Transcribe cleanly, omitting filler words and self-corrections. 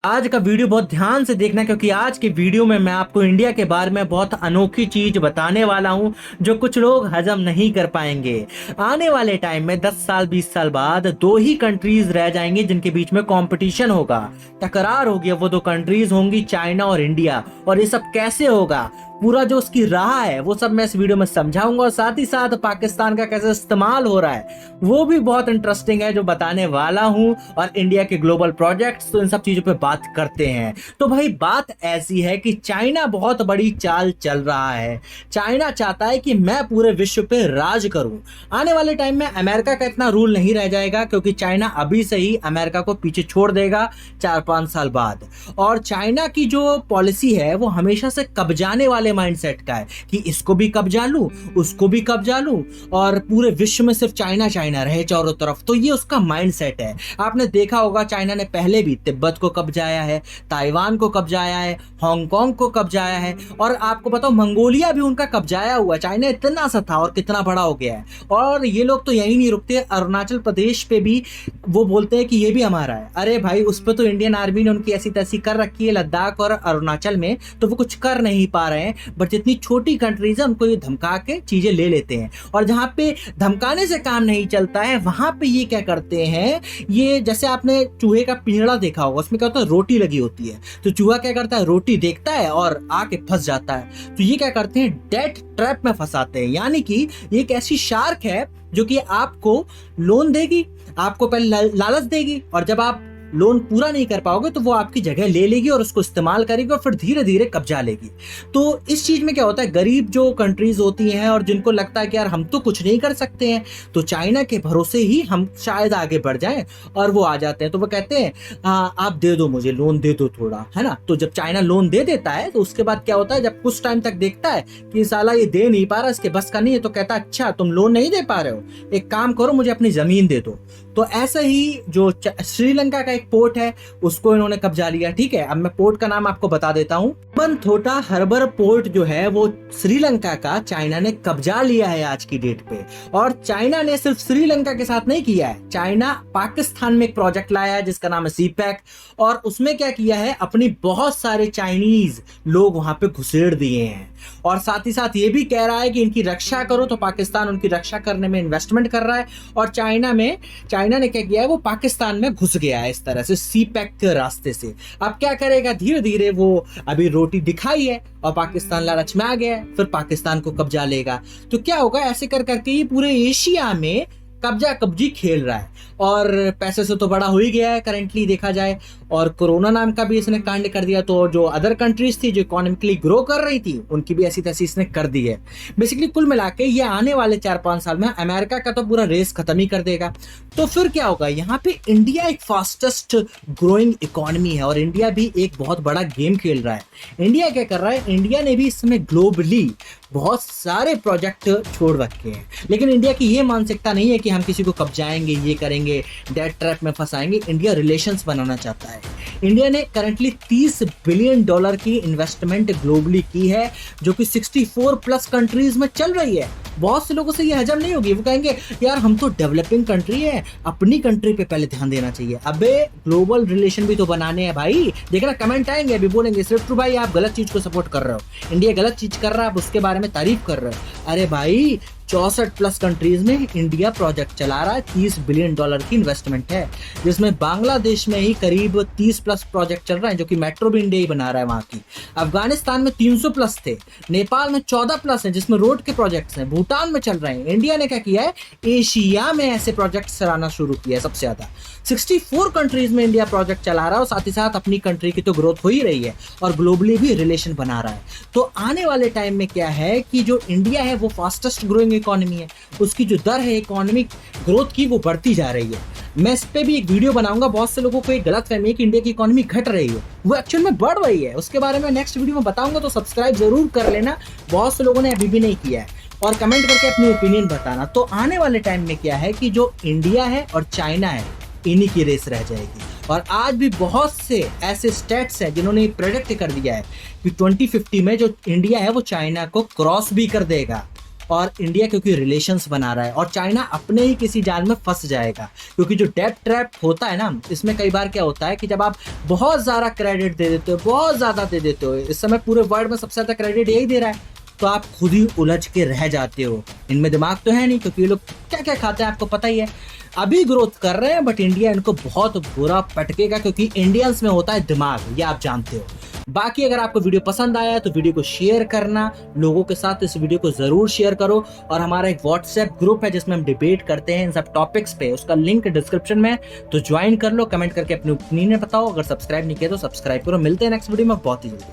आज का वीडियो बहुत ध्यान से देखना क्योंकि आज के वीडियो में मैं आपको इंडिया के बारे में बहुत अनोखी चीज बताने वाला हूं जो कुछ लोग हजम नहीं कर पाएंगे। आने वाले टाइम में 10 साल 20 साल बाद दो ही कंट्रीज रह जाएंगे जिनके बीच में कंपटीशन होगा, टकरार होगी। वो दो कंट्रीज होंगी चाइना और इंडिया। और ये सब कैसे होगा, पूरा जो उसकी राह है वो सब मैं इस वीडियो में समझाऊंगा। और साथ ही साथ पाकिस्तान का कैसे इस्तेमाल हो रहा है वो भी बहुत इंटरेस्टिंग है जो बताने वाला हूं। और इंडिया के ग्लोबल प्रोजेक्ट्स, तो इन सब चीजों पे बात करते हैं। तो भाई बात ऐसी है कि चाइना बहुत बड़ी चाल चल रहा है। चाइना चाहता है कि मैं पूरे विश्व पे राज करूं। आने वाले टाइम में अमेरिका का इतना रूल नहीं रह जाएगा क्योंकि चाइना अभी से ही अमेरिका को पीछे छोड़ देगा 4-5 साल बाद। और चाइना की जो पॉलिसी है वो हमेशा से कब्जाने वाले माइंडसेट का है कि इसको भी कब्जा लूं, उसको भी कब्जा लूं और पूरे विश्व में सिर्फ चाइना चाइना रहे चारों तरफ। तो ये उसका माइंडसेट है। आपने देखा होगा चाइना ने पहले भी तिब्बत को कब्जाया है, ताइवान को कब्जाया है, हांगकांग को कब्जाया है और आपको बताओ मंगोलिया भी उनका कब्जाया हुआ। चाइना इतना सा था और कितना बड़ा हो गया है। और ये लोग तो यही नहीं रुकते, अरुणाचल प्रदेश पे भी वो बोलते हैं कि ये भी हमारा है। अरे भाई उस पर तो इंडियन आर्मी ने उनकी ऐसी तैसी कर रखी है लद्दाख और अरुणाचल में, तो वो कुछ कर नहीं पा रहे हैं। बट जितनी छोटी कंट्रीज है उनको ये धमका के चीजें ले लेते हैं। और जहां पे धमकाने से काम नहीं चलता है वहां पे ये क्या करते हैं, ये जैसे आपने चूहे का पिंजड़ा देखा होगा, उसमें क्या होता है, रोटी लगी होती है। तो चूहा क्या करता है, रोटी देखता है और आके फंस जाता है। तो ये क्या करते हैं, डेथ ट्रैप में फंसाते हैं। यानी कि ये एक ऐसी शार्क है जो कि आपको लोन देगी, आपको पहले लालच देगी और जब आप लोन पूरा नहीं कर पाओगे तो वो आपकी जगह ले लेगी और उसको इस्तेमाल करेगी और फिर धीरे धीरे कब्जा लेगी। तो इस चीज में क्या होता है, गरीब जो कंट्रीज होती हैं और जिनको लगता है कि यार हम तो कुछ नहीं कर सकते हैं, तो चाइना के भरोसे ही हम शायद आगे बढ़ जाएं, और वो आ जाते हैं। तो वो कहते हैं आप दे दो, मुझे लोन दे दो थोड़ा, है ना। तो जब चाइना लोन दे देता है तो उसके बाद क्या होता है, जब कुछ टाइम तक देखता है कि साला ये दे नहीं पा रहा, इसके बस का नहीं है, तो कहता है अच्छा तुम लोन नहीं दे पा रहे हो, एक काम करो मुझे अपनी जमीन दे दो। तो ऐसे ही जो श्रीलंका का एक पोर्ट है उसको इन्होंने कब्जा लिया। ठीक है, अब मैं पोर्ट का नाम आपको बता देता हूं। बंथोटा हार्बर पोर्ट जो है वो श्रीलंका का चाइना ने कब्जा लिया है आज की डेट पे। और चाइना ने सिर्फ श्रीलंका के साथ नहीं किया है, चाइना पाकिस्तान में एक प्रोजेक्ट लाया है जिसका नाम है सीपैक। और उसमें क्या किया है, अपनी बहुत सारे चाइनीज लोग वहां पे घुसेड़ दिए हैं। और साथ ही साथ ये भी कह रहा है कि इनकी रक्षा करो, तो पाकिस्तान उनकी रक्षा करने में इन्वेस्टमेंट कर रहा है। और चाइना ने क्या किया है, वो पाकिस्तान में घुस गया है इस तरह से सीपैक के रास्ते से। अब क्या करेगा, धीरे धीरे वो अभी रोटी दिखाई है और पाकिस्तान लालच में आ गया है, फिर पाकिस्तान को कब्जा लेगा। तो क्या होगा, ऐसे कर करके ये पूरे एशिया में कब्जा कब्जी खेल रहा है। और पैसे से तो बड़ा हो ही गया है करेंटली देखा जाए। और कोरोना नाम का भी इसने कांड कर दिया, तो जो अदर कंट्रीज थी जो इकोनॉमिकली ग्रो कर रही थी उनकी भी ऐसी तैसी इसने कर दी है। बेसिकली कुल मिला के ये आने वाले 4-5 साल में अमेरिका का तो पूरा रेस खत्म ही कर देगा। तो फिर क्या होगा, यहाँ पे इंडिया एक फास्टेस्ट ग्रोइंग इकोनॉमी है और इंडिया भी एक बहुत बड़ा गेम खेल रहा है। इंडिया क्या कर रहा है, इंडिया ने भी इस समय ग्लोबली बहुत सारे प्रोजेक्ट छोड़ रखे हैं। लेकिन इंडिया की ये मानसिकता नहीं है कि हम किसी को कब्जाएंगे, ये करेंगे, डेट ट्रैप में फंसाएंगे। इंडिया रिलेशंस बनाना चाहता है। इंडिया ने करंटली $30 बिलियन की इन्वेस्टमेंट ग्लोबली की है जो कि 64+ कंट्रीज में चल रही है। बहुत से लोगों से ये हजम नहीं होगी, वो कहेंगे यार हम तो डेवलपिंग कंट्री है, अपनी कंट्री पे पहले ध्यान देना चाहिए। अबे ग्लोबल रिलेशन भी तो बनाने हैं भाई। देखना कमेंट आएंगे, अभी बोलेंगे सिर्फ टू भाई आप गलत चीज को सपोर्ट कर रहे हो, इंडिया गलत चीज कर रहा है, आप उसके बारे में तारीफ कर रहे हो। अरे भाई 64+ कंट्रीज में इंडिया प्रोजेक्ट चला रहा है, $30 बिलियन की इन्वेस्टमेंट है, जिसमें बांग्लादेश में ही करीब 30+ प्रोजेक्ट चल रहे हैं जो कि मेट्रो भी इंडिया ही बना रहा है वहां की। अफगानिस्तान में 300+ थे, नेपाल में 14+ हैं जिसमें रोड के प्रोजेक्ट्स हैं, भूटान में चल रहे हैं। इंडिया ने क्या किया है, एशिया में ऐसे प्रोजेक्ट चलाना शुरू किया है सबसे ज्यादा। 64 कंट्रीज में इंडिया प्रोजेक्ट चला रहा है और साथ ही साथ अपनी कंट्री की तो ग्रोथ हो ही रही है और ग्लोबली भी रिलेशन बना रहा है। तो आने वाले टाइम में क्या है कि जो इंडिया है वो फास्टेस्ट ग्रोइंग इकोनॉमी है, उसकी जो दर है इकोनॉमिक ग्रोथ की वो बढ़ती जा रही है। मैं इस पे भी एक वीडियो बनाऊंगा। बहुत से लोगों को एक गलत फहमी है कि इंडिया की इकोनॉमी घट रही है, वो एक्चुअल में बढ़ रही है। उसके बारे में नेक्स्ट वीडियो में बताऊंगा, तो सब्सक्राइब जरूर कर लेना। बहुत से लोगों ने अभी भी नहीं किया है, और कमेंट करके अपनी ओपिनियन बताना। तो आने वाले टाइम में क्या है कि जो इंडिया है और चाइना है इन्हीं की रेस रह जाएगी। और आज भी बहुत से ऐसे स्टेट्स हैं जिन्होंने प्रेडिक्ट कर दिया है कि 2050 में जो इंडिया है वो चाइना को क्रॉस भी कर देगा। और इंडिया क्योंकि रिलेशंस बना रहा है, और चाइना अपने ही किसी जाल में फंस जाएगा। क्योंकि जो डेब्ट ट्रैप होता है ना, इसमें कई बार क्या होता है कि जब आप बहुत ज़्यादा क्रेडिट दे देते हो, बहुत ज़्यादा दे देते हो, इस समय पूरे वर्ल्ड में सबसे ज़्यादा क्रेडिट यही दे रहा है, तो आप खुद ही उलझ के रह जाते हो। इनमें दिमाग तो है नहीं, क्योंकि ये लोग क्या क्या खाते हैं आपको पता ही है। अभी ग्रोथ कर रहे हैं, बट इंडिया इनको बहुत बुरा पटकेगा, क्योंकि इंडियंस में होता है दिमाग, ये आप जानते हो। बाकी अगर आपको वीडियो पसंद आया तो वीडियो को शेयर करना, लोगों के साथ इस वीडियो को जरूर शेयर करो। और हमारा एक व्हाट्सएप ग्रुप है जिसमें हम डिबेट करते हैं इन सब टॉपिक्स पे, उसका लिंक डिस्क्रिप्शन में, तो ज्वाइन कर लो। कमेंट करके अपनी ओपिनियन बताओ। अगर सब्सक्राइब नहीं किया तो सब्सक्राइब करो। मिलते हैं नेक्स्ट वीडियो में बहुत ही जल्दी।